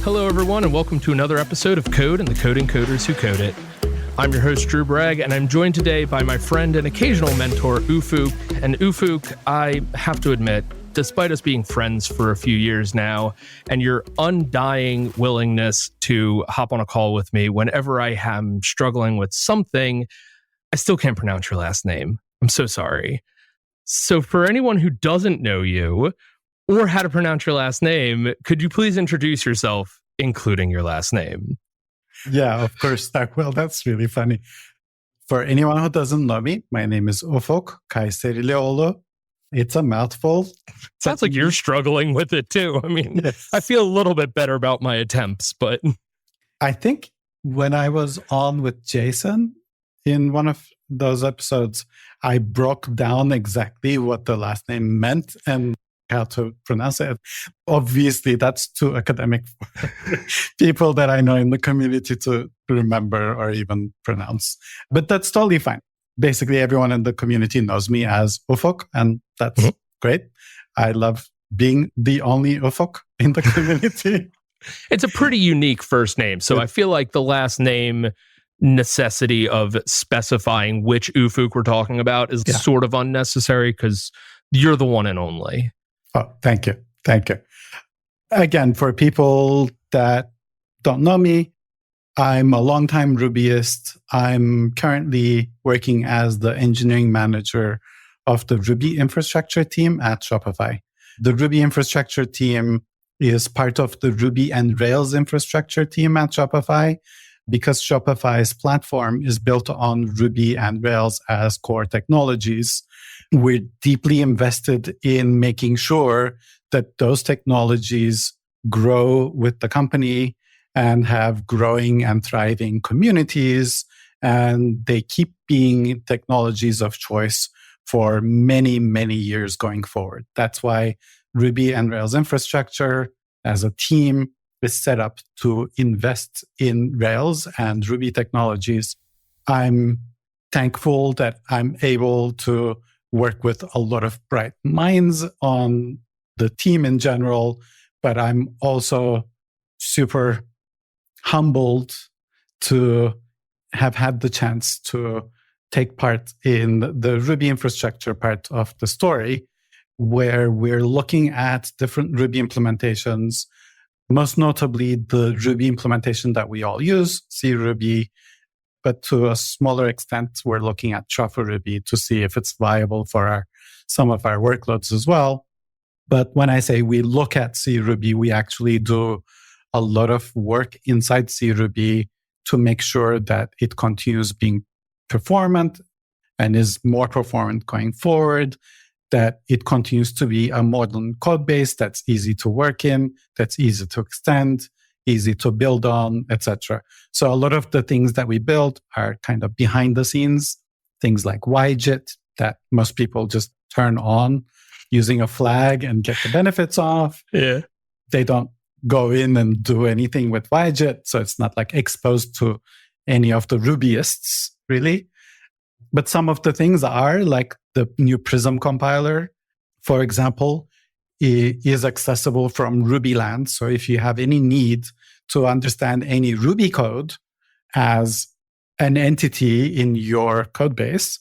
Hello, everyone, and welcome to another episode of Code and the Coding Coders Who Code It. I'm your host, Drew Bragg, and I'm joined today by my friend and occasional mentor, Ufuk. And Ufuk, I have to admit, despite us being friends for a few years now, and your undying willingness to hop on a call with me whenever I am struggling with something, I still can't pronounce your last name. I'm so sorry. So for anyone who doesn't know you or how to pronounce your last name, could you please introduce yourself, including your last name? Yeah, of course, Well, that's really funny. For anyone who doesn't know me, my name is Ufuk Kayserilioglu. It's a mouthful. Sounds like you're struggling with it too. I mean, yes. I feel a little bit better about my attempts, but I think when I was on with Jason in one of those episodes, I broke down exactly what the last name meant and how to pronounce it. Obviously, that's too academic for people that I know in the community to remember or even pronounce. But that's totally fine. Basically, everyone in the community knows me as Ufuk, and that's great. I love being the only Ufuk in the community. It's a pretty unique first name. So I feel like the last name necessity of specifying which Ufuk we're talking about is sort of unnecessary because you're the one and only. Oh, thank you. Thank you. Again, for people that don't know me, I'm a longtime Rubyist. I'm currently working as the engineering manager of the Ruby infrastructure team at Shopify. The Ruby infrastructure team is part of the Ruby and Rails infrastructure team at Shopify because Shopify's platform is built on Ruby and Rails as core technologies. We're deeply invested in making sure that those technologies grow with the company and have growing and thriving communities, and they keep being technologies of choice for many, many years going forward. That's why Ruby and Rails infrastructure as a team is set up to invest in Rails and Ruby technologies. I'm thankful that I'm able to work with a lot of bright minds on the team in general, but I'm also super humbled to have had the chance to take part in the Ruby infrastructure part of the story, where we're looking at different Ruby implementations, most notably the Ruby implementation that we all use, CRuby, but to a smaller extent, we're looking at TruffleRuby to see if it's viable for some of our workloads as well. But when I say we look at CRuby, we actually do a lot of work inside CRuby to make sure that it continues being performant and is more performant going forward, that it continues to be a modern code base that's easy to work in, that's easy to extend, easy to build on, etc. So a lot of the things that we build are kind of behind the scenes, things like widget that most people just turn on using a flag and get the benefits of. Yeah. They don't go in and do anything with widget, so it's not like exposed to any of the Rubyists, really. But some of the things are like the new Prism compiler, for example, is accessible from Rubyland. So if you have any need to understand any Ruby code as an entity in your code base,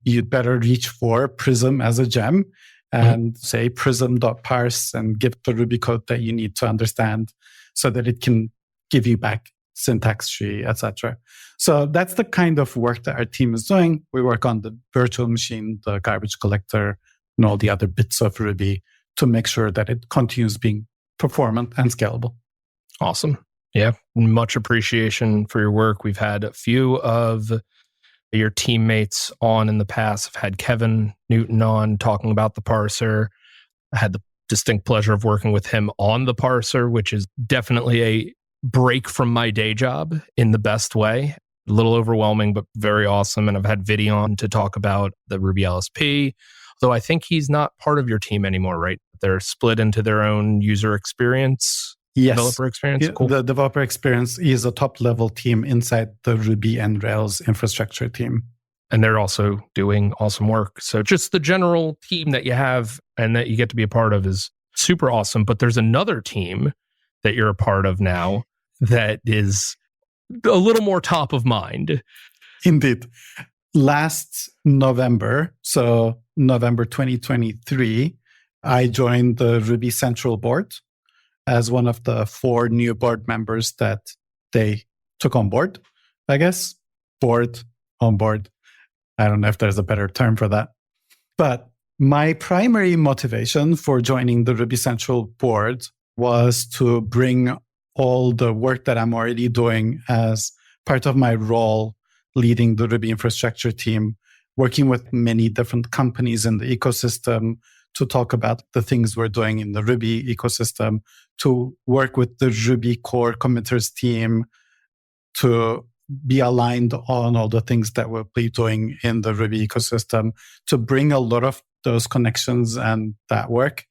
you'd better reach for Prism as a gem and say prism.parse and give the Ruby code that you need to understand so that it can give you back syntax tree, etc. So that's the kind of work that our team is doing. We work on the virtual machine, the garbage collector, and all the other bits of Ruby to make sure that it continues being performant and scalable. Awesome. Yeah, much appreciation for your work. We've had a few of your teammates on in the past. I've had Kevin Newton on talking about the parser. I had the distinct pleasure of working with him on the parser, which is definitely a break from my day job in the best way. A little overwhelming, but very awesome. And I've had Vidi on to talk about the Ruby LSP, though I think he's not part of your team anymore, right? They're split into their own user experience. Yes. Developer experience? Cool. The developer experience is a top-level team inside the Ruby and Rails infrastructure team. And they're also doing awesome work. So just the general team that you have and that you get to be a part of is super awesome. But there's another team that you're a part of now that is a little more top of mind? Indeed. Last November, so November 2023, I joined the Ruby Central board as one of the 4 new board members that they took on board, I guess. Board, on board. I don't know if there's a better term for that. But my primary motivation for joining the Ruby Central board was to bring all the work that I'm already doing as part of my role leading the Ruby infrastructure team, working with many different companies in the ecosystem to talk about the things we're doing in the Ruby ecosystem, to work with the Ruby core committers team, to be aligned on all the things that we'll be doing in the Ruby ecosystem, to bring a lot of those connections and that work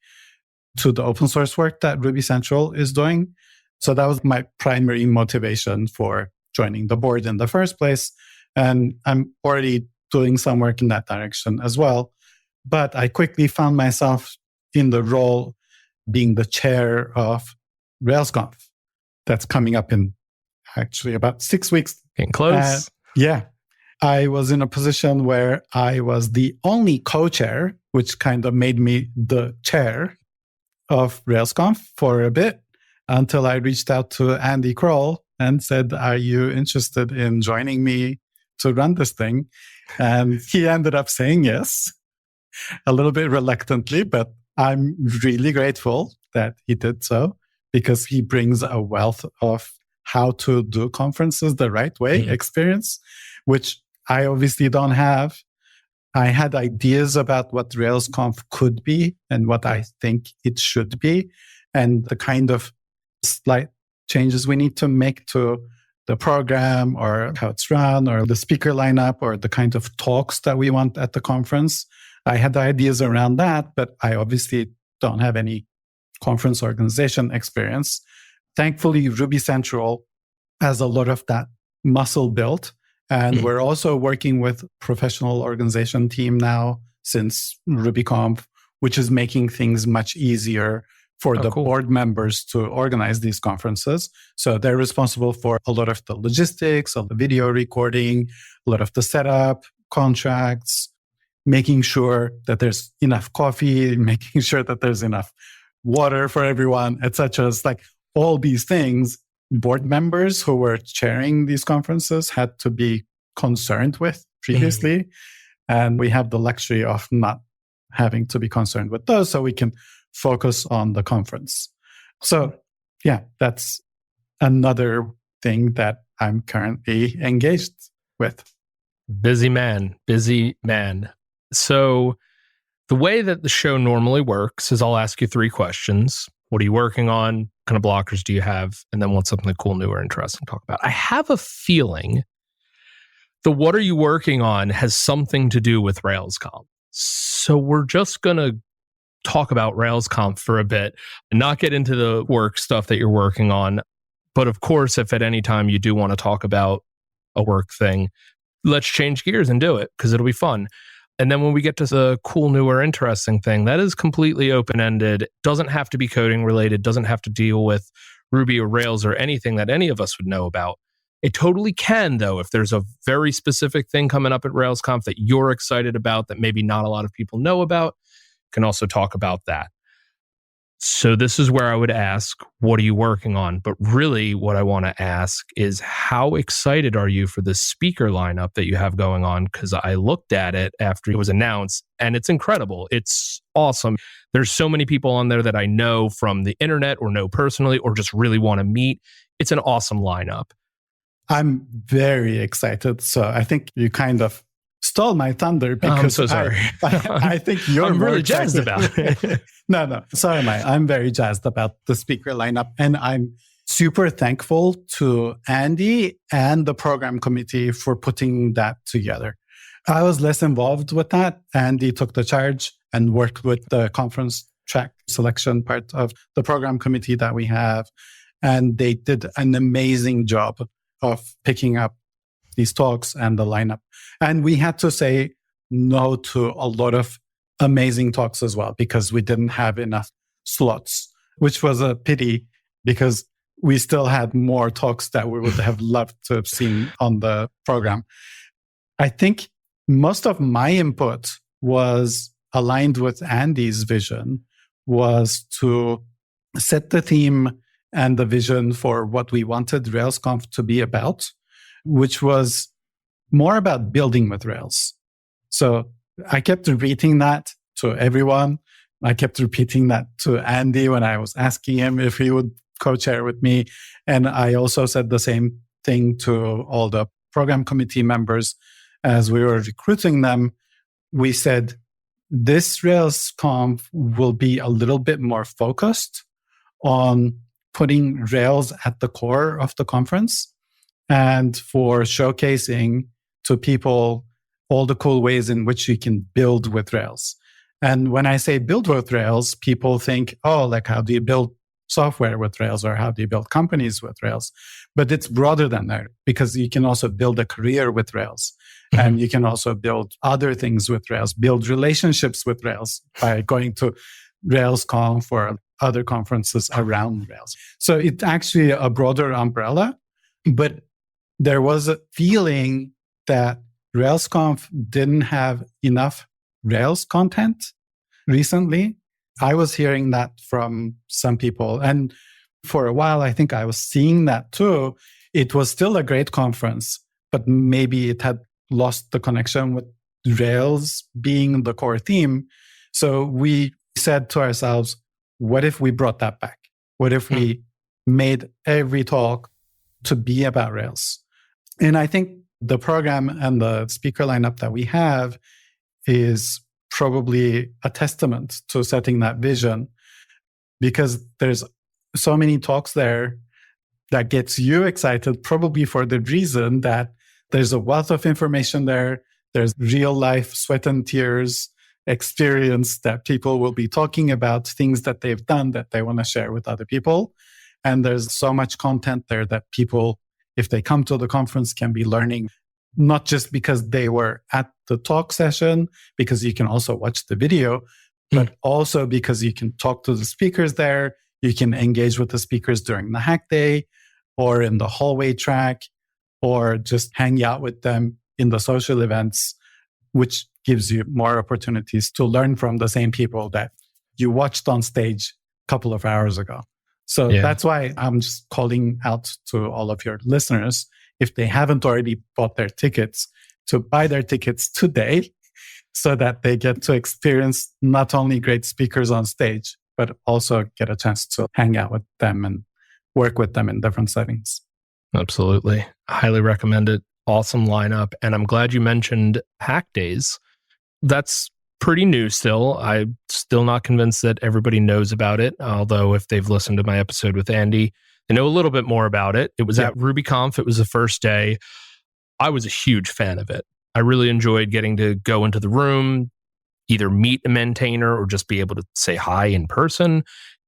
to the open source work that Ruby Central is doing. So that was my primary motivation for joining the board in the first place. And I'm already doing some work in that direction as well. But I quickly found myself in the role being the chair of RailsConf. That's coming up in actually about 6 weeks. Getting close. Yeah. I was in a position where I was the only co-chair, which kind of made me the chair of RailsConf for a bit until I reached out to Andy Kroll and said, "Are you interested in joining me to run this thing?" And he ended up saying yes, a little bit reluctantly, but I'm really grateful that he did so because he brings a wealth of how to do conferences the right way experience, which I obviously don't have. I had ideas about what RailsConf could be and what I think it should be, and the kind of slight changes we need to make to the program or how it's run or the speaker lineup or the kind of talks that we want at the conference. I had ideas around that, but I obviously don't have any conference organization experience. Thankfully, Ruby Central has a lot of that muscle built. And we're also working with professional organization team now since RubyConf, which is making things much easier for the board members to organize these conferences. So they're responsible for a lot of the logistics, of the video recording, a lot of the setup, contracts, making sure that there's enough coffee, making sure that there's enough water for everyone, etc. It's like all these things board members who were chairing these conferences had to be concerned with previously. And we have the luxury of not having to be concerned with those, so we can focus on the conference. So yeah, that's another thing that I'm currently engaged with. Busy man. So the way that the show normally works is I'll ask you 3 questions. What are you working on? What kind of blockers do you have? And then what's something cool, new, or interesting to talk about? I have a feeling the what are you working on has something to do with RailsConf. So we're just going to talk about RailsConf for a bit and not get into the work stuff that you're working on. But of course, if at any time you do want to talk about a work thing, let's change gears and do it because it'll be fun. And then when we get to the cool, new, or interesting thing, that is completely open-ended, doesn't have to be coding related, doesn't have to deal with Ruby or Rails or anything that any of us would know about. It totally can, though, if there's a very specific thing coming up at RailsConf that you're excited about that maybe not a lot of people know about, can also talk about that. So this is where I would ask, what are you working on? But really what I want to ask is how excited are you for the speaker lineup that you have going on? Because I looked at it after it was announced and it's incredible. It's awesome. There's so many people on there that I know from the internet or know personally or just really want to meet. It's an awesome lineup. I'm very excited. So I think you kind of stole my thunder because I'm so sorry. I think you're I'm really jazzed about it. No. Sorry, Mike. I'm very jazzed about the speaker lineup. And I'm super thankful to Andy and the program committee for putting that together. I was less involved with that. Andy took the charge and worked with the conference track selection part of the program committee that we have. And they did an amazing job of picking up these talks and the lineup. And we had to say no to a lot of amazing talks as well, because we didn't have enough slots, which was a pity. because we still had more talks that we would have loved to have seen on the program. I think most of my input was aligned with Andy's vision, was to set the theme and the vision for what we wanted RailsConf to be about, which was more about building with Rails. So I kept repeating that to everyone. I kept repeating that to Andy when I was asking him if he would co-chair with me. And I also said the same thing to all the program committee members as we were recruiting them. We said, this RailsConf will be a little bit more focused on putting Rails at the core of the conference and for showcasing to people all the cool ways in which you can build with Rails. And when I say build with Rails, people think, oh, like how do you build software with Rails or how do you build companies with Rails? But it's broader than that because you can also build a career with Rails. Mm-hmm. And you can also build other things with Rails, build relationships with Rails by going to RailsConf or other conferences around Rails. So it's actually a broader umbrella, but there was a feeling that RailsConf didn't have enough Rails content recently. I was hearing that from some people. And for a while, I think I was seeing that too. It was still a great conference, but maybe it had lost the connection with Rails being the core theme. So we said to ourselves, what if we brought that back? What if we made every talk to be about Rails? And I think the program and the speaker lineup that we have is probably a testament to setting that vision, because there's so many talks there that gets you excited, probably for the reason that there's a wealth of information there. There's real life sweat and tears experience that people will be talking about, things that they've done that they want to share with other people. And there's so much content there that people, if they come to the conference, can be learning, not just because they were at the talk session, because you can also watch the video, but also because you can talk to the speakers there. You can engage with the speakers during the hack day or in the hallway track, or just hang out with them in the social events, which gives you more opportunities to learn from the same people that you watched on stage a couple of hours ago. So that's why I'm just calling out to all of your listeners, if they haven't already bought their tickets, to buy their tickets today so that they get to experience not only great speakers on stage, but also get a chance to hang out with them and work with them in different settings. Absolutely. Highly recommend it. Awesome lineup. And I'm glad you mentioned hack days. That's pretty new still. I'm still not convinced that everybody knows about it. Although if they've listened to my episode with Andy, they know a little bit more about it. It was at RubyConf. It was the first day. I was a huge fan of it. I really enjoyed getting to go into the room, either meet a maintainer or just be able to say hi in person,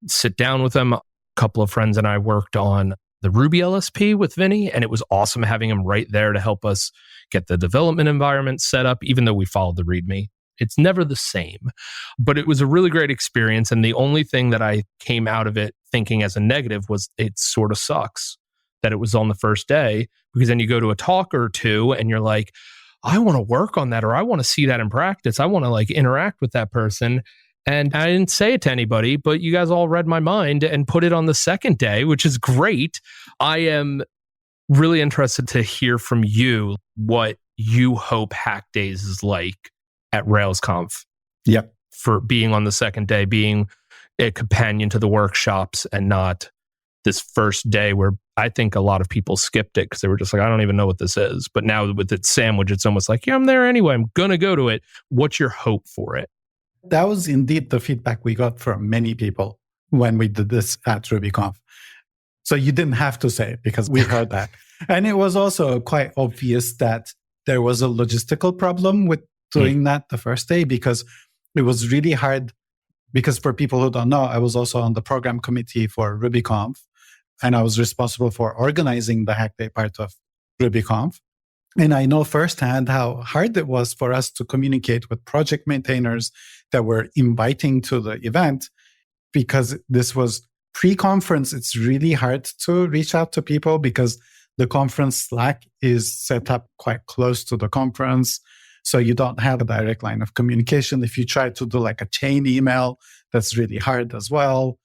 sit down with them. A couple of friends and I worked on the Ruby LSP with Vinny, and it was awesome having him right there to help us get the development environment set up, even though we followed the README. It's never the same, but it was a really great experience. And the only thing that I came out of it thinking as a negative was it sort of sucks that it was on the first day, because then you go to a talk or two and you're like, I want to work on that, or I want to see that in practice. I want to like interact with that person. And I didn't say it to anybody, but you guys all read my mind and put it on the second day, which is great. I am really interested to hear from you what you hope Hack Days is like at RailsConf. Yep. For being on the second day, being a companion to the workshops and not this first day where I think a lot of people skipped it because they were just like, I don't even know what this is. But now with its sandwich, it's almost like, yeah, I'm there anyway. I'm going to go to it. What's your hope for it? That was indeed the feedback we got from many people when we did this at RubyConf. So you didn't have to say it because we heard that. And it was also quite obvious that there was a logistical problem with doing that the first day, because it was really hard. Because for people who don't know, I was also on the program committee for RubyConf, and I was responsible for organizing the Hack Day part of RubyConf. And I know firsthand how hard it was for us to communicate with project maintainers that were inviting to the event, because this was pre-conference, it's really hard to reach out to people because the conference Slack is set up quite close to the conference. So you don't have a direct line of communication. If you try to do like a chain email, that's really hard as well.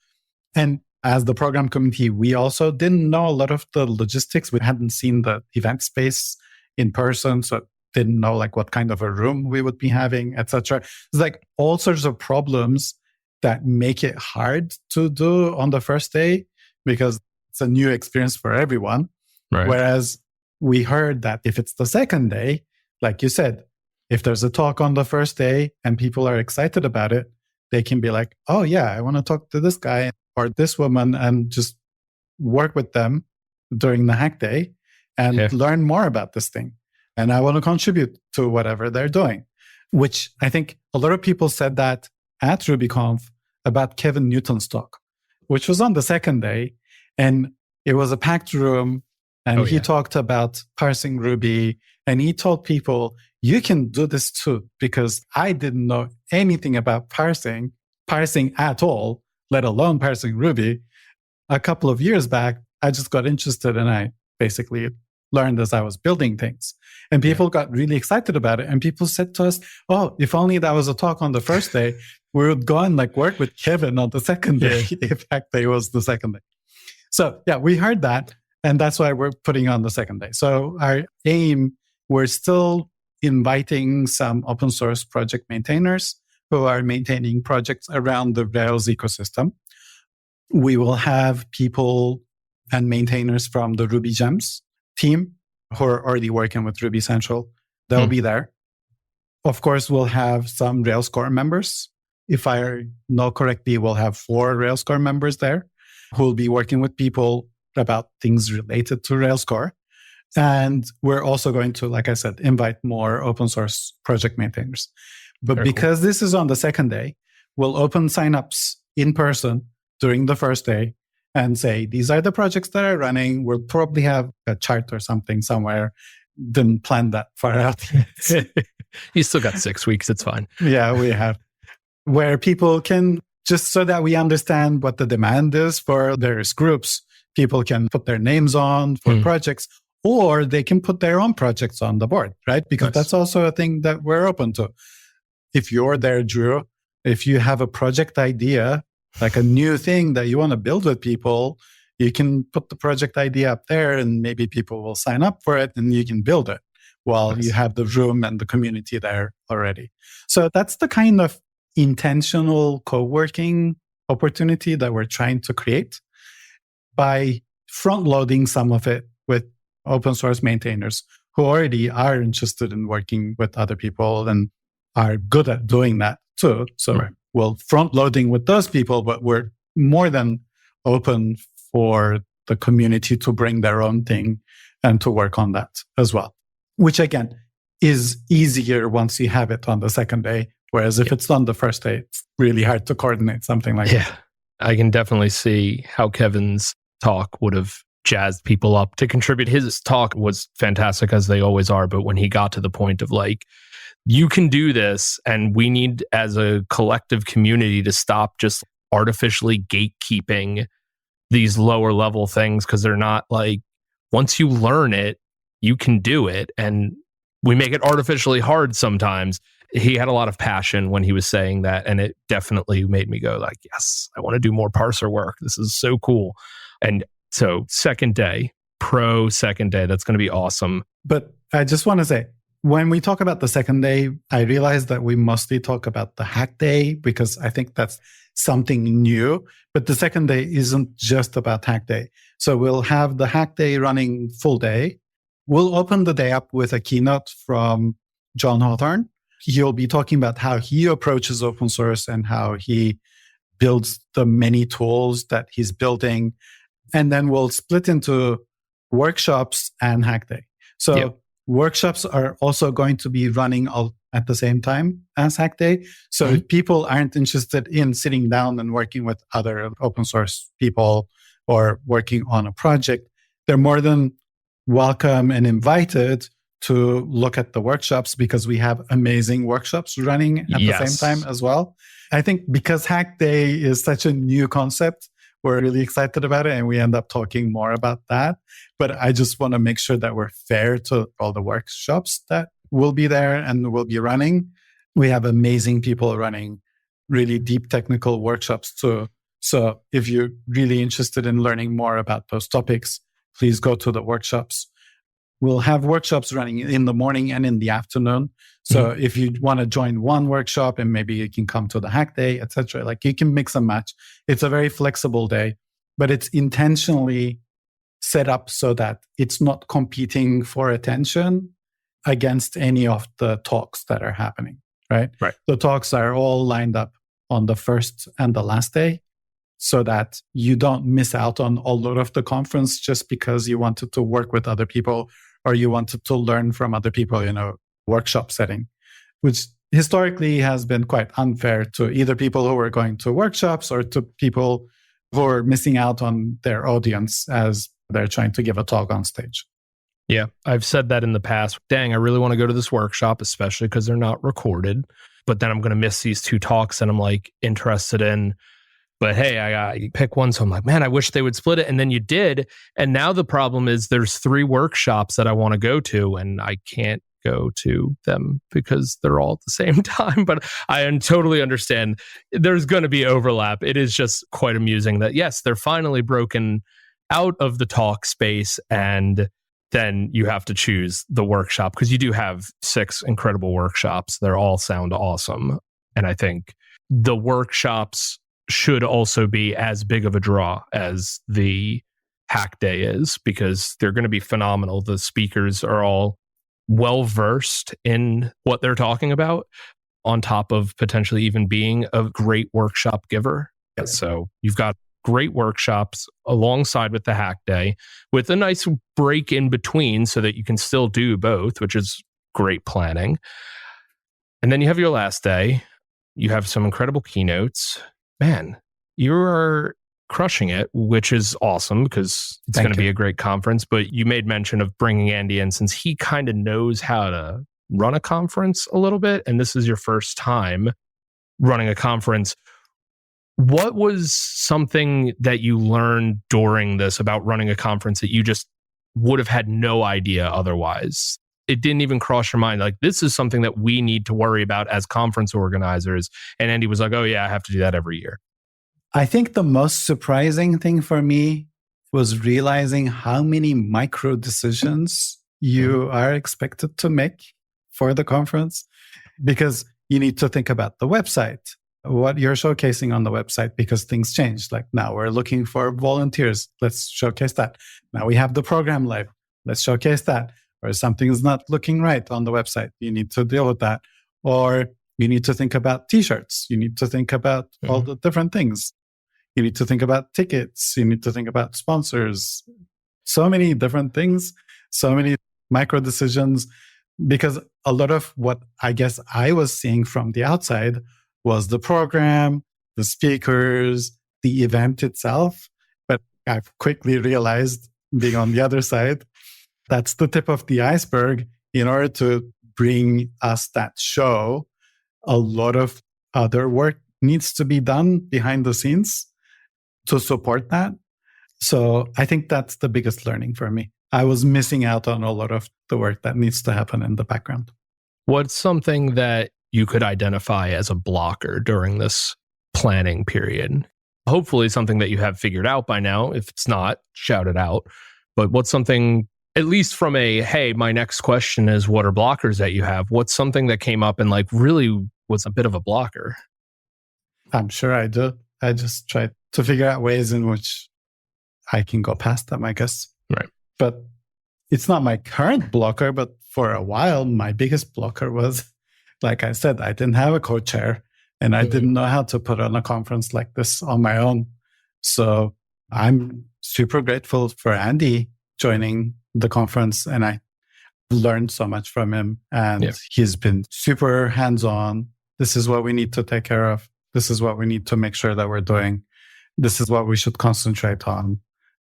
And as the program community, we also didn't know a lot of the logistics. We hadn't seen the event space in person, so didn't know like what kind of a room we would be having, etc. It's like all sorts of problems that make it hard to do on the first day because it's a new experience for everyone. Right. Whereas we heard that if it's the second day, like you said, if there's a talk on the first day and people are excited about it, they can be like, oh yeah, I want to talk to this guy or this woman and just work with them during the hack day and learn more about this thing. And I want to contribute to whatever they're doing, which I think a lot of people said that at RubyConf about Kevin Newton's talk, which was on the second day. And it was a packed room. And he talked about parsing Ruby. And he told people, you can do this too, because I didn't know anything about parsing at all, let alone parsing Ruby. A couple of years back, I just got interested and I basically learned as I was building things. And people got really excited about it. And people said to us, oh, if only that was a talk on the first day, we would go and like work with Kevin on the second day, if Hack Day was the second day. So yeah, we heard that. And that's why we're putting on the second day. So our aim, we're still inviting some open source project maintainers who are maintaining projects around the Rails ecosystem. We will have people and maintainers from the Ruby Gems team who are already working with Ruby Central. They'll be there. Of course, we'll have some Rails core members. If I know correctly, we'll have 4 Rails core members there who will be working with people about things related to Rails core. And we're also going to, like I said, invite more open source project maintainers. But Very because this is on the second day, we'll open signups in person during the first day and say, these are the projects that are running. We'll probably have a chart or something somewhere. Didn't plan that far out. You still got 6 weeks. It's fine. Yeah, we have. Where people can, just so that we understand what the demand is for various groups, people can put their names on for projects, or they can put their own projects on the board, right? Because that's also a thing that we're open to. If you're there, Drew, if you have a project idea, like a new thing that you want to build with people, you can put the project idea up there and maybe people will sign up for it and you can build it while you have the room and the community there already. So that's the kind of intentional co-working opportunity that we're trying to create by front-loading some of it with open source maintainers who already are interested in working with other people and are good at doing that too. So we'll front-loading with those people, but we're more than open for the community to bring their own thing and to work on that as well, which again is easier once you have it on the second day. Whereas if it's on the first day, it's really hard to coordinate something like that. I can definitely see how Kevin's talk would have jazzed people up to contribute. His talk was fantastic, as they always are. But when he got to the point of like, you can do this, and we need as a collective community to stop just artificially gatekeeping these lower level things, because they're not like, once you learn it, you can do it. And we make it artificially hard sometimes. He had a lot of passion when he was saying that, and it definitely made me go like, yes, I want to do more parser work. This is so cool. And so second day, that's going to be awesome. But I just want to say, when we talk about the second day, I realize that we mostly talk about the hack day because I think that's something new. But the second day isn't just about hack day. So we'll have the hack day running full day. We'll open the day up with a keynote from John Hawthorne. He'll be talking about how he approaches open source and how he builds the many tools that he's building. And then we'll split into workshops and hack day. So workshops are also going to be running all at the same time as hack day. So if people aren't interested in sitting down and working with other open source people or working on a project, they're more than welcome and invited to look at the workshops, because we have amazing workshops running at the same time as well. I think because Hack Day is such a new concept, we're really excited about it and we end up talking more about that. But I just want to make sure that we're fair to all the workshops that will be there and will be running. We have amazing people running really deep technical workshops too. So if you're really interested in learning more about those topics, please go to the workshops. We'll have workshops running in the morning and in the afternoon. So if you want to join one workshop and maybe you can come to the hack day, etc., like you can mix and match. It's a very flexible day, but it's intentionally set up so that it's not competing for attention against any of the talks that are happening, right? Right. The talks are all lined up on the first and the last day so that you don't miss out on a lot of the conference just because you wanted to work with other people or you wanted to learn from other people in a workshop setting, which historically has been quite unfair to either people who are going to workshops or to people who are missing out on their audience as they're trying to give a talk on stage. Yeah, I've said that in the past. Dang, I really want to go to this workshop, especially because they're not recorded. But then I'm going to miss these two talks that I'm like interested in. But hey, I got you pick one. So I'm like, man, I wish they would split it. And then you did. And now the problem is there's 3 workshops that I want to go to and I can't go to them because they're all at the same time. But I totally understand there's going to be overlap. It is just quite amusing that, yes, they're finally broken out of the talk space and then you have to choose the workshop because you do have 6 incredible workshops. They all sound awesome. And I think the workshops should also be as big of a draw as the hack day is because they're going to be phenomenal. The speakers are all well-versed in what they're talking about on top of potentially even being a great workshop giver. So you've got great workshops alongside with the hack day with a nice break in between so that you can still do both, which is great planning. And then you have your last day. You have some incredible keynotes. Man, you are crushing it, which is awesome because it's going to be a great conference. But you made mention of bringing Andy in since he kind of knows how to run a conference a little bit. And this is your first time running a conference. What was something that you learned during this about running a conference that you just would have had no idea otherwise? It didn't even cross your mind. Like, this is something that we need to worry about as conference organizers. And Andy was like, oh yeah, I have to do that every year. I think the most surprising thing for me was realizing how many micro decisions you are expected to make for the conference, because you need to think about the website, what you're showcasing on the website, because things change. Like now we're looking for volunteers. Let's showcase that. Now we have the program live. Let's showcase that. Or something is not looking right on the website. You need to deal with that. Or you need to think about t-shirts. You need to think about all the different things. You need to think about tickets. You need to think about sponsors. So many different things, so many micro decisions, because a lot of what I guess I was seeing from the outside was the program, the speakers, the event itself. But I've quickly realized, being on the other side, that's the tip of the iceberg. In order to bring us that show, a lot of other work needs to be done behind the scenes to support that. So I think that's the biggest learning for me. I was missing out on a lot of the work that needs to happen in the background. What's something that you could identify as a blocker during this planning period? Hopefully something that you have figured out by now. If it's not, shout it out. But what's something, at least from a, hey, my next question is what are blockers that you have? What's something that came up and like really was a bit of a blocker? I'm sure I do. I just try to figure out ways in which I can go past them, I guess. Right. But it's not my current blocker, but for a while, my biggest blocker was, like I said, I didn't have a co-chair and I didn't know how to put on a conference like this on my own. So I'm super grateful for Andy joining the conference, and I learned so much from him, and he's been super hands-on. This is what we need to take care of. This is what we need to make sure that we're doing. This is what we should concentrate on.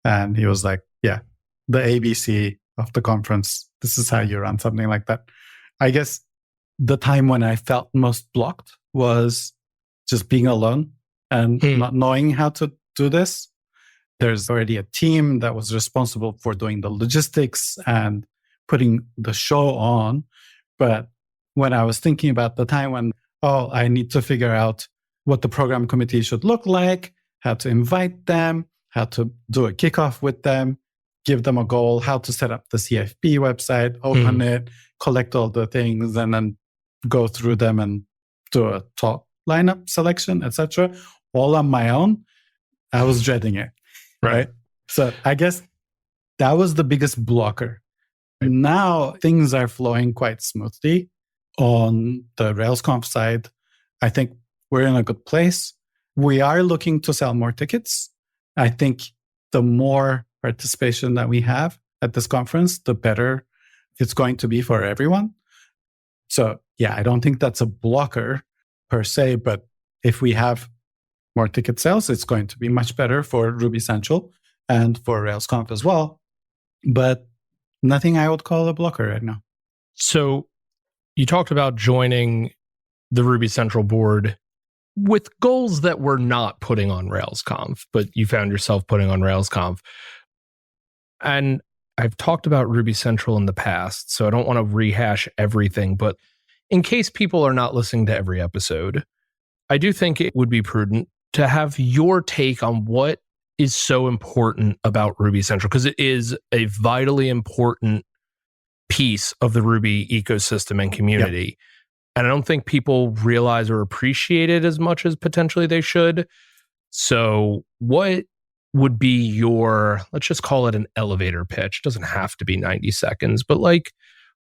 And he was like, yeah, the ABC of the conference. This is how you run something like that. I guess the time when I felt most blocked was just being alone and not knowing how to do this. There's already a team that was responsible for doing the logistics and putting the show on. But when I was thinking about the time when, I need to figure out what the program committee should look like, how to invite them, how to do a kickoff with them, give them a goal, how to set up the CFP website, open it, collect all the things, and then go through them and do a top lineup selection, etc. All on my own. I was dreading it. Right. So I guess that was the biggest blocker. Right. Now things are flowing quite smoothly on the RailsConf side. I think we're in a good place. We are looking to sell more tickets. I think the more participation that we have at this conference, the better it's going to be for everyone. So yeah, I don't think that's a blocker per se, but if we have more ticket sales, it's going to be much better for Ruby Central and for RailsConf as well. But nothing I would call a blocker right now. So you talked about joining the Ruby Central board with goals that were not putting on RailsConf, but you found yourself putting on RailsConf. And I've talked about Ruby Central in the past, so I don't want to rehash everything, but in case people are not listening to every episode, I do think it would be prudent to have your take on what is so important about Ruby Central, because it is a vitally important piece of the Ruby ecosystem and community. Yep. And I don't think people realize or appreciate it as much as potentially they should. So what would be your, let's just call it an elevator pitch. It doesn't have to be 90 seconds, but like,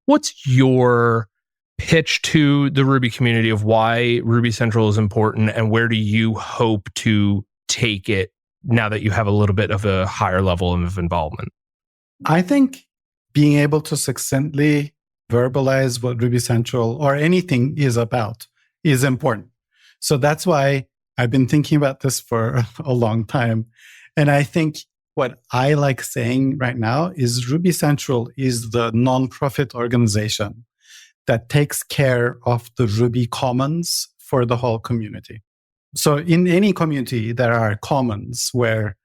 what's your pitch to the Ruby community of why Ruby Central is important, and where do you hope to take it now that you have a little bit of a higher level of involvement? I think being able to succinctly verbalize what Ruby Central or anything is about is important. So that's why I've been thinking about this for a long time. And I think what I like saying right now is Ruby Central is the nonprofit organization that takes care of the Ruby commons for the whole community. So in any community, there are commons where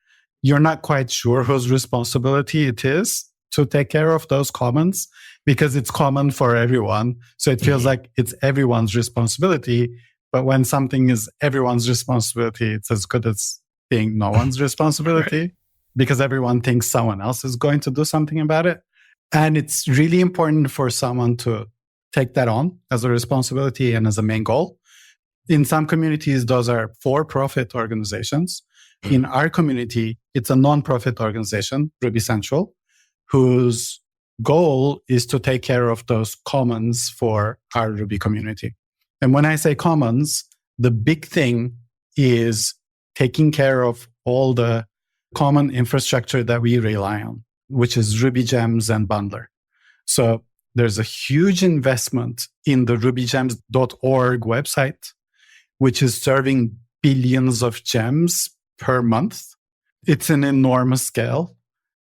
you're not quite sure whose responsibility it is to take care of those commons because it's common for everyone. So it feels like it's everyone's responsibility. But when something is everyone's responsibility, it's as good as being no one's responsibility because everyone thinks someone else is going to do something about it. And it's really important for someone to take that on as a responsibility and as a main goal. In some communities, those are for-profit organizations. In our community, it's a non-profit organization, Ruby Central, whose goal is to take care of those commons for our Ruby community. And when I say commons, the big thing is taking care of all the common infrastructure that we rely on, which is Ruby Gems and Bundler. So there's a huge investment in the rubygems.org website, which is serving billions of gems per month. It's an enormous scale.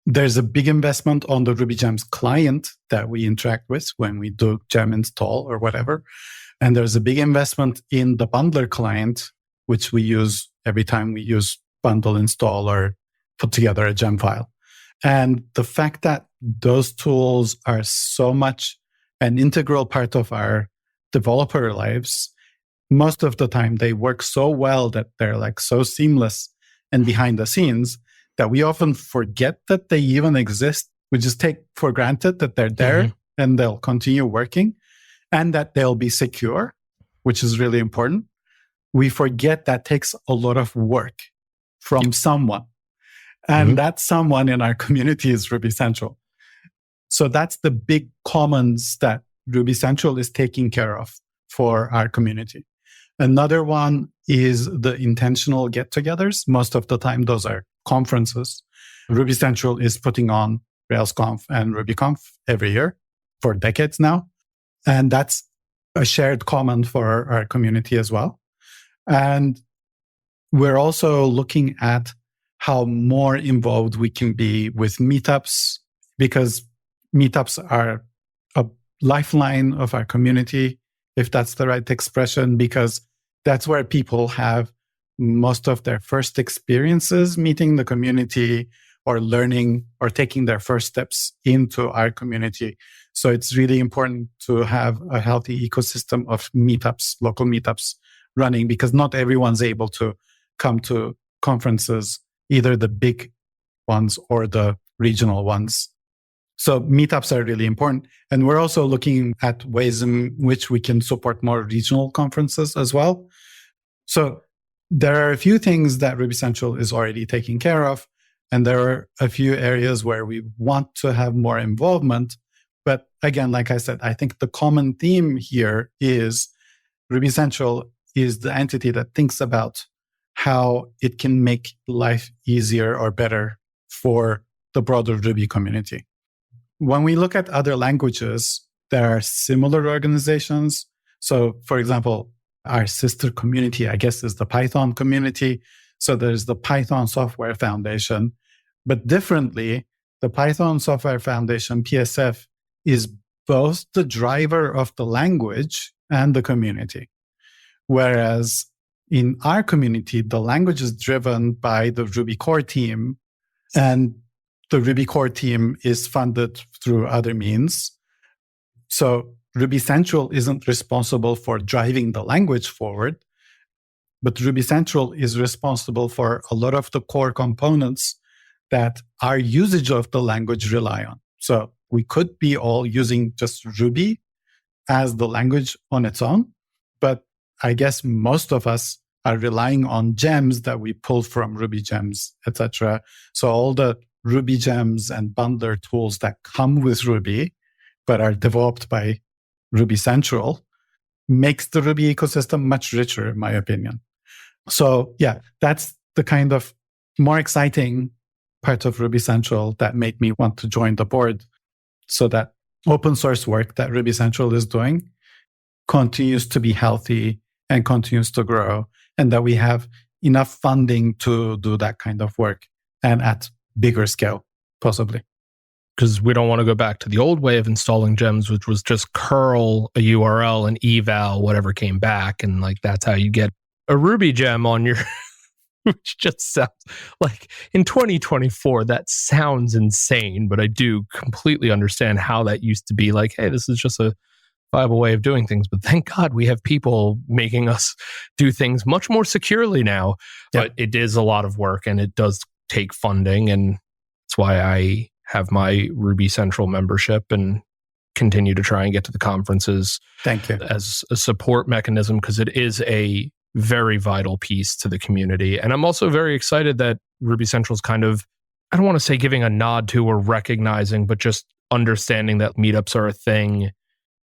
There's a big investment on the Ruby Gems client that we interact with when we do gem install or whatever. And there's a big investment in the Bundler client, which we use every time we use bundle install or put together a gem file. And the fact that those tools are so much an integral part of our developer lives, most of the time they work so well that they're like so seamless and behind the scenes that we often forget that they even exist. We just take for granted that they're there and they'll continue working and that they'll be secure, which is really important. We forget that takes a lot of work from someone. And that someone in our community is Ruby Central. So that's the big commons that Ruby Central is taking care of for our community. Another one is the intentional get-togethers. Most of the time, those are conferences. Ruby Central is putting on RailsConf and RubyConf every year for decades now. And that's a shared common for our community as well. And we're also looking at how more involved we can be with meetups, because meetups are a lifeline of our community, if that's the right expression, because that's where people have most of their first experiences meeting the community or learning or taking their first steps into our community. So it's really important to have a healthy ecosystem of meetups, local meetups running, because not everyone's able to come to conferences, either the big ones or the regional ones. So meetups are really important. And we're also looking at ways in which we can support more regional conferences as well. So there are a few things that Ruby Central is already taking care of. And there are a few areas where we want to have more involvement. But again, like I said, I think the common theme here is Ruby Central is the entity that thinks about how it can make life easier or better for the broader Ruby community. When we look at other languages, there are similar organizations. So, for example, our sister community, I guess, is the Python community. So there's the Python Software Foundation. But differently, the Python Software Foundation, PSF, is both the driver of the language and the community. Whereas in our community, the language is driven by the Ruby core team, and the Ruby core team is funded through other means. So Ruby Central isn't responsible for driving the language forward, but Ruby Central is responsible for a lot of the core components that our usage of the language rely on. So we could be all using just Ruby as the language on its own, but I guess most of us are relying on gems that we pull from Ruby gems, etc. So all the Ruby gems and bundler tools that come with Ruby, but are developed by Ruby Central, makes the Ruby ecosystem much richer, in my opinion. So yeah, that's the kind of more exciting part of Ruby Central that made me want to join the board, so that open source work that Ruby Central is doing continues to be healthy and continues to grow, and that we have enough funding to do that kind of work and at bigger scale, possibly. Because we don't want to go back to the old way of installing gems, which was just curl a URL and eval whatever came back. And like, that's how you get a Ruby gem on your, which just sounds like in 2024, that sounds insane, but I do completely understand how that used to be like, hey, this is just a viable way of doing things. But thank God we have people making us do things much more securely now. Yeah. But it is a lot of work and it does take funding. And that's why I have my Ruby Central membership and continue to try and get to the conferences. Thank you. As a support mechanism, because it is a very vital piece to the community. And I'm also very excited that Ruby Central is kind of, I don't want to say giving a nod to or recognizing, but just understanding that meetups are a thing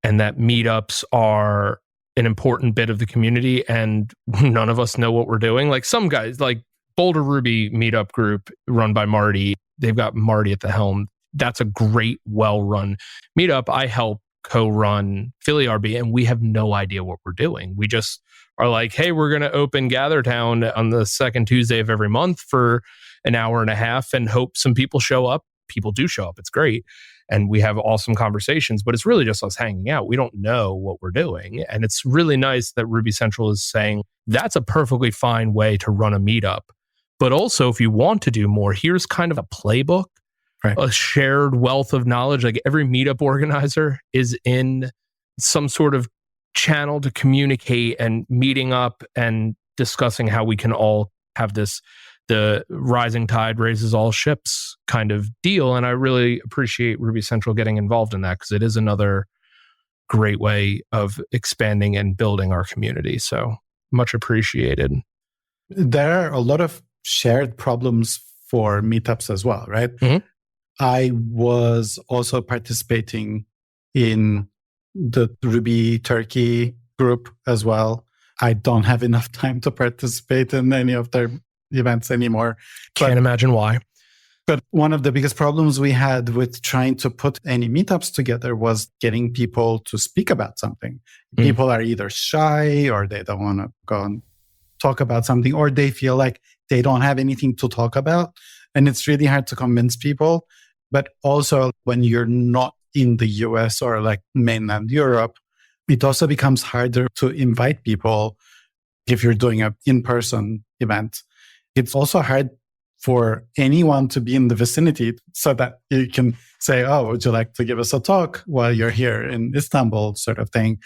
and that meetups are an important bit of the community and none of us know what we're doing. Like some guys, like Boulder Ruby meetup group run by Marty, they've got Marty at the helm. That's a great, well-run meetup. I help co-run PhillyRB, and we have no idea what we're doing. We just are like, hey, we're going to open GatherTown on the second Tuesday of every month for an hour and a half and hope some people show up. People do show up. It's great. And we have awesome conversations, but it's really just us hanging out. We don't know what we're doing. And it's really nice that Ruby Central is saying that's a perfectly fine way to run a meetup. But also, if you want to do more, here's kind of a playbook, right? A shared wealth of knowledge. Like every meetup organizer is in some sort of channel to communicate and meeting up and discussing how we can all have this, the rising tide raises all ships kind of deal. And I really appreciate Ruby Central getting involved in that because it is another great way of expanding and building our community. So much appreciated. There are a lot of shared problems for meetups as well, right? Mm-hmm. I was also participating in the Ruby Turkey group as well. I don't have enough time to participate in any of their events anymore. Can't imagine why. But one of the biggest problems we had with trying to put any meetups together was getting people to speak about something. People are either shy or they don't want to go and talk about something, or they feel like they don't have anything to talk about. And it's really hard to convince people. But also when you're not in the US or like mainland Europe, it also becomes harder to invite people if you're doing an in-person event. It's also hard for anyone to be in the vicinity so that you can say, oh, would you like to give us a talk while you're here in Istanbul, sort of thing.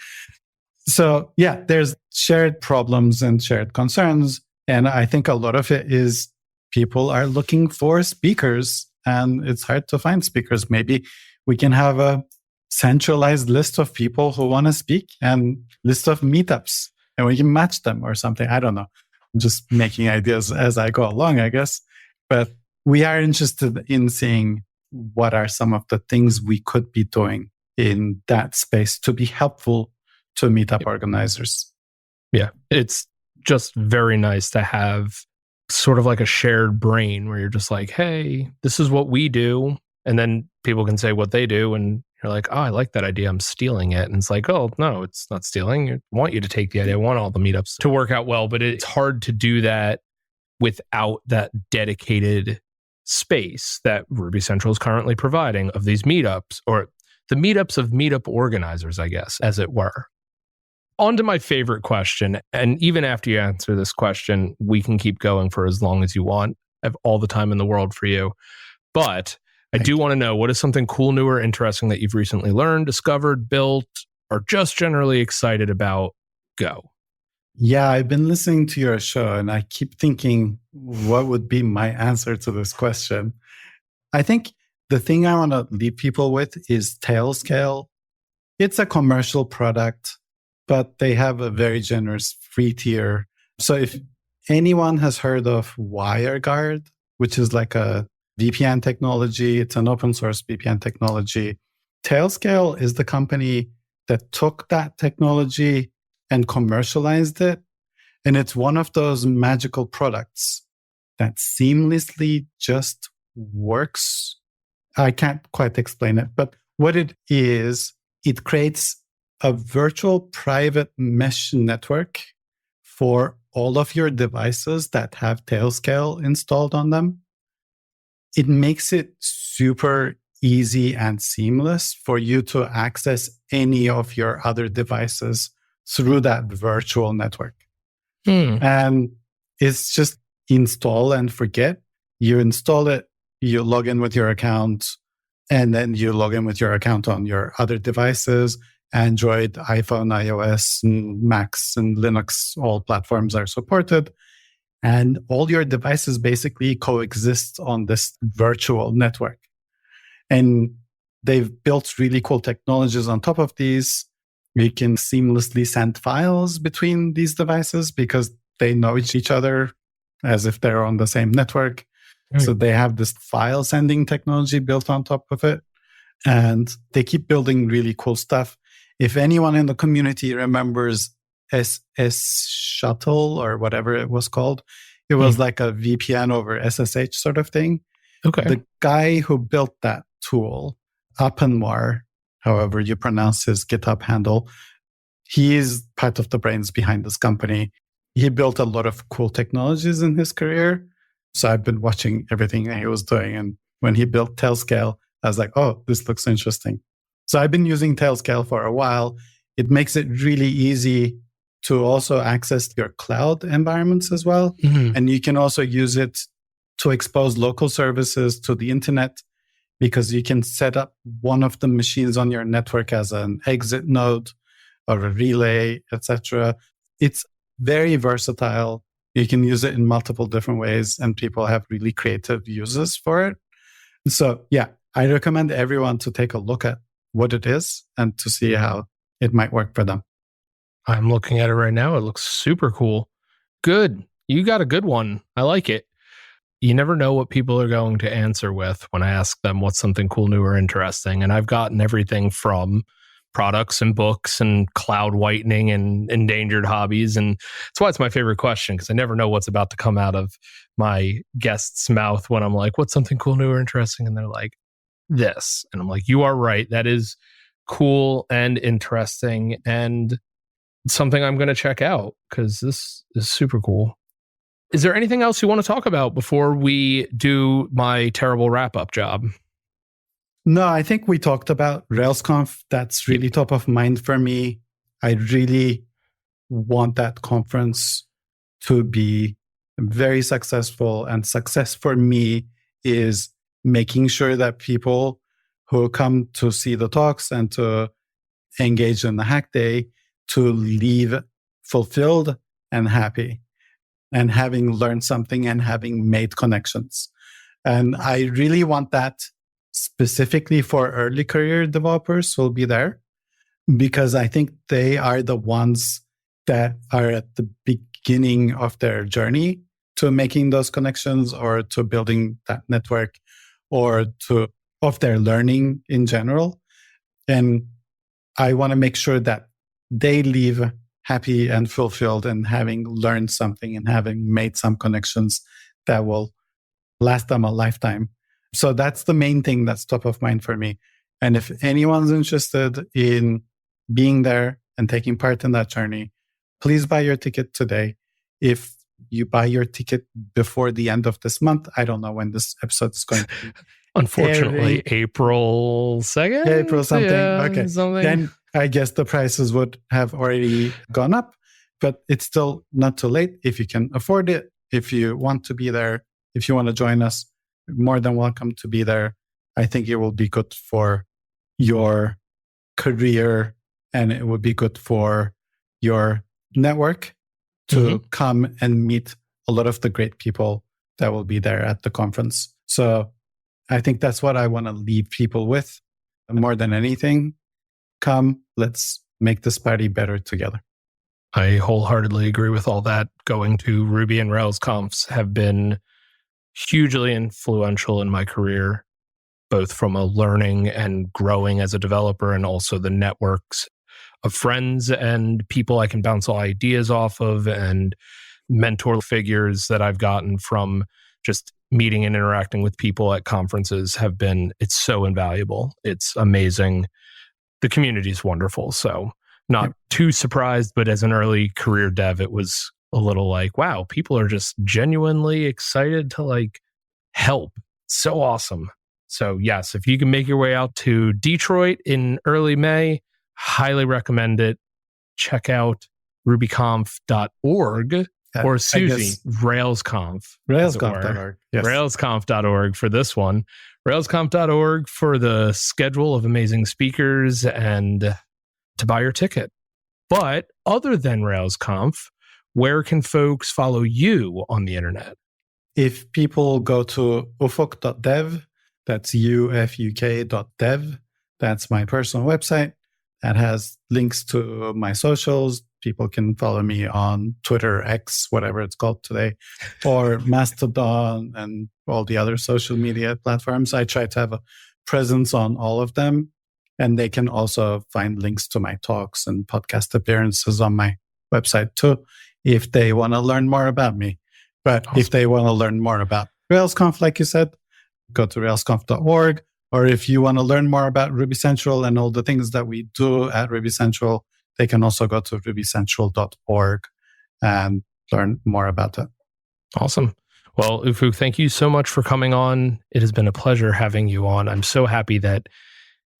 So yeah, there's shared problems and shared concerns. And I think a lot of it is people are looking for speakers and it's hard to find speakers. Maybe we can have a centralized list of people who want to speak and list of meetups and we can match them or something. I don't know. I'm just making ideas as I go along, I guess. But we are interested in seeing what are some of the things we could be doing in that space to be helpful to meetup organizers. Yeah, it's just very nice to have sort of like a shared brain where you're just like, hey, this is what we do. And then people can say what they do. And you're like, oh, I like that idea. I'm stealing it. And it's like, oh, no, it's not stealing. I want you to take the idea. I want all the meetups to work out well. But it's hard to do that without that dedicated space that Ruby Central is currently providing of these meetups, or the meetups of meetup organizers, I guess, as it were. On to my favorite question. And even after you answer this question, we can keep going for as long as you want. I have all the time in the world for you. But I do want to know, what is something cool, new, or interesting that you've recently learned, discovered, built, or just generally excited about? Go. Yeah, I've been listening to your show and I keep thinking, what would be my answer to this question? I think the thing I want to leave people with is Tailscale. It's a commercial product, but they have a very generous free tier. So if anyone has heard of WireGuard, which is like a VPN technology, it's an open source VPN technology. Tailscale is the company that took that technology and commercialized it. And it's one of those magical products that seamlessly just works. I can't quite explain it, but what it is, it creates a virtual private mesh network for all of your devices that have Tailscale installed on them. It makes it super easy and seamless for you to access any of your other devices through that virtual network. And it's just install and forget. You install it, you log in with your account, and then you log in with your account on your other devices. Android, iPhone, iOS, and Macs, and Linux, all platforms are supported. And all your devices basically coexist on this virtual network. And they've built really cool technologies on top of these. You can seamlessly send files between these devices because they know each other as if they're on the same network. Right. So they have this file sending technology built on top of it. And they keep building really cool stuff. If anyone in the community remembers SS Shuttle or whatever it was called, it was like a VPN over SSH sort of thing. Okay. The guy who built that tool, Appenwar, however you pronounce his GitHub handle, he is part of the brains behind this company. He built a lot of cool technologies in his career. So I've been watching everything that he was doing. And when he built Tailscale, I was like, oh, this looks interesting. So I've been using Tailscale for a while. It makes it really easy to also access your cloud environments as well. And you can also use it to expose local services to the internet, because you can set up one of the machines on your network as an exit node or a relay, etc. It's very versatile. You can use it in multiple different ways, and people have really creative uses for it. So yeah, I recommend everyone to take a look at what it is and to see how it might work for them. I'm looking at it right now. It looks super cool. Good. You got a good one. I like it. You never know what people are going to answer with when I ask them what's something cool, new, or interesting. And I've gotten everything from products and books and cloud whitening and endangered hobbies. And that's why it's my favorite question, because I never know what's about to come out of my guest's mouth when I'm like, what's something cool, new, or interesting? And they're like, this. And I'm like, you are right. That is cool and interesting and something I'm going to check out, because this is super cool. Is there anything else you want to talk about before we do my terrible wrap-up job? No, I think we talked about RailsConf. That's really top of mind for me. I really want that conference to be very successful. And success for me is making sure that people who come to see the talks and to engage in the hack day to leave fulfilled and happy and having learned something and having made connections. And I really want that specifically for early career developers who will be there, because I think they are the ones that are at the beginning of their journey to making those connections or to building that network or to of their learning in general. And I want to make sure that they leave happy and fulfilled and having learned something and having made some connections that will last them a lifetime. So that's the main thing that's top of mind for me. And if anyone's interested in being there and taking part in that journey, please buy your ticket today. If you buy your ticket before the end of this month, I don't know when this episode is going to be. Unfortunately, April 2nd? April something. Yeah, okay. something. Then I guess the prices would have already gone up, but it's still not too late. If you can afford it, if you want to be there, if you want to join us, more than welcome to be there. I think it will be good for your career and it would be good for your network to come and meet a lot of the great people that will be there at the conference. So I think that's what I want to leave people with more than anything. Come, let's make this party better together. I wholeheartedly agree with all that. Going to Ruby and RailsConfs have been hugely influential in my career, both from a learning and growing as a developer and also the networks of friends and people I can bounce all ideas off of and mentor figures that I've gotten from just meeting and interacting with people at conferences it's so invaluable. It's amazing. The community is wonderful. So not too surprised, but as an early career dev, it was a little like, wow, people are just genuinely excited to help. So awesome. So yes, if you can make your way out to Detroit in early May, highly recommend it. Check out rubyconf.org or Susie, RailsConf. RailsConf.org. Yes. RailsConf.org for this one. RailsConf.org for the schedule of amazing speakers and to buy your ticket. But other than RailsConf, where can folks follow you on the internet? If people go to ufuk.dev, that's ufuk.dev, that's my personal website. That has links to my socials. People can follow me on Twitter, X, whatever it's called today, or Mastodon and all the other social media platforms. I try to have a presence on all of them. And they can also find links to my talks and podcast appearances on my website too, if they want to learn more about me. But awesome. If they want to learn more about RailsConf, like you said, go to railsconf.org. Or if you want to learn more about Ruby Central and all the things that we do at Ruby Central, they can also go to rubycentral.org and learn more about it. Awesome. Well, Ufuk, thank you so much for coming on. It has been a pleasure having you on. I'm so happy that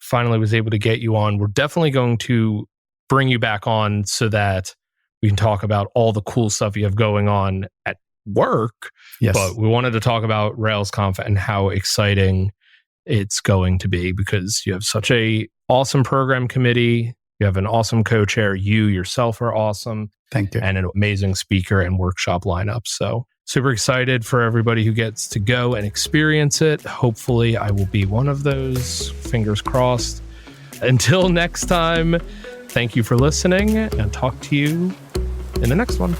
finally was able to get you on. We're definitely going to bring you back on so that we can talk about all the cool stuff you have going on at work. Yes. But we wanted to talk about RailsConf and how exciting it's going to be because you have such a awesome program committee. You have an awesome co-chair. You yourself are awesome. Thank you. And an amazing speaker and workshop lineup. So super excited for everybody who gets to go and experience it. Hopefully I will be one of those. Fingers crossed. Until next time, thank you for listening and talk to you in the next one.